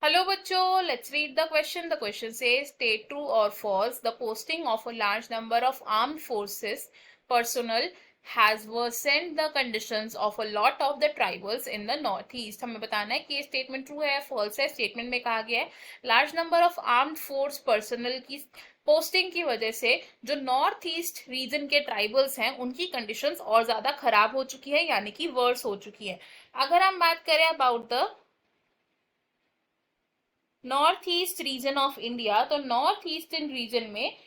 Hello बच्चों, let's read the question. The question says, state true or false, the posting of a large number of armed forces personnel has worsened the conditions of a lot of the tribals in the northeast. हमें बताना है कि ये statement true है या false है. Statement में कहा गया है large number of armed force personal की पोस्टिंग की वजह से जो नॉर्थ ईस्ट रीजन के ट्राइबल्स हैं उनकी कंडीशंस और ज्यादा खराब हो चुकी है, यानी कि वर्स हो चुकी है. अगर हम बात करें about the north east region of India, तो नॉर्थ ईस्टर्न रीजन में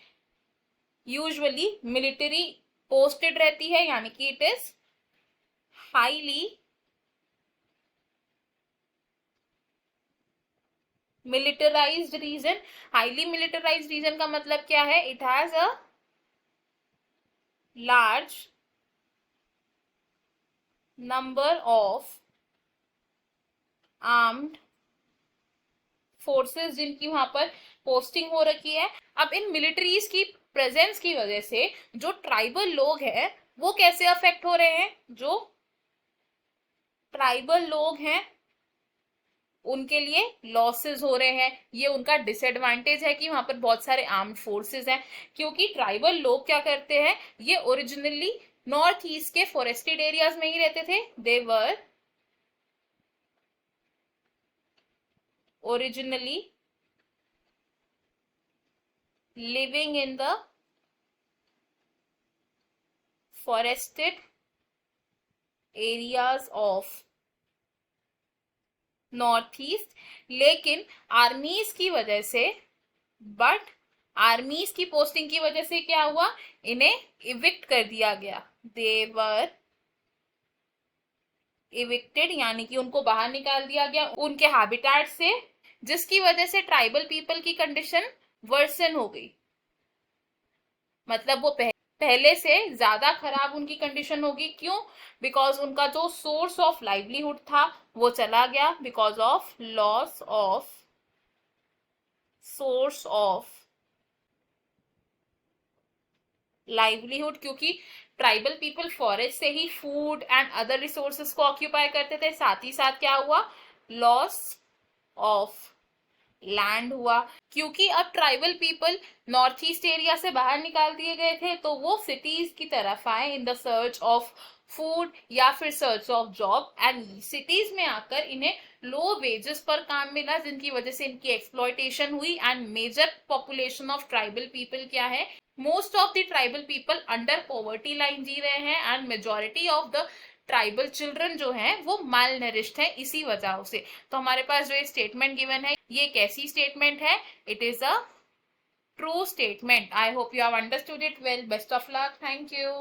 यूजुअली मिलिट्री पोस्टेड रहती है, यानी कि it is highly militarized region. Highly militarized region का मतलब क्या है? It has a large number of armed forces जिनकी वहां पर पोस्टिंग हो रखी है. अब इन मिलिट्रीज की प्रेजेंस की वजह से जो ट्राइबल लोग हैं वो कैसे अफेक्ट हो रहे हैं? जो ट्राइबल लोग हैं उनके लिए लॉसेस हो रहे हैं. ये उनका डिसएडवांटेज है कि वहां पर बहुत सारे आर्म्ड फोर्सेस हैं, क्योंकि ट्राइबल लोग क्या करते हैं, ये ओरिजिनली नॉर्थ ईस्ट के फॉरेस्टेड एरियाज में ही रहते थे. दे वर originally living in the forested areas of north east. लेकिन आर्मीज की वजह से, बट आर्मीज की पोस्टिंग की वजह से क्या हुआ, इन्हें इविक्ट कर दिया गया. दे वर इविक्टेड, यानी कि उनको बाहर निकाल दिया गया उनके हैबिटेट से, जिसकी वजह से ट्राइबल पीपल की कंडीशन वर्सन हो गई. मतलब वो पहले से ज्यादा खराब उनकी कंडीशन होगी. क्यों? बिकॉज उनका जो सोर्स ऑफ लाइवलीहुड था वो चला गया, because of loss of source of livelihood. क्योंकि ट्राइबल पीपल फॉरेस्ट से ही फूड एंड अदर रिसोर्सेस को ऑक्यूपाई करते थे. साथ ही साथ क्या हुआ, लॉस ऑफ लैंड हुआ. क्योंकि अब tribal people north east area से बाहर निकाल दिए गए थे, तो वो सिटीज की तरफ आए in the search of food या फिर search of job. And cities में आकर इन्हें लो वेजेस पर काम मिला, जिनकी वजह से इनकी एक्सप्लॉयटेशन हुई. And major population of tribal people क्या है, most of the tribal people under poverty line जी रहे हैं. And majority of the tribal children जो हैं वो माल नरिश्ड है इसी वजह से. तो हमारे पास जो ये स्टेटमेंट गिवन है ये कैसी स्टेटमेंट है? It is a true statement. I hope you have understood it well. Best of luck. Thank you.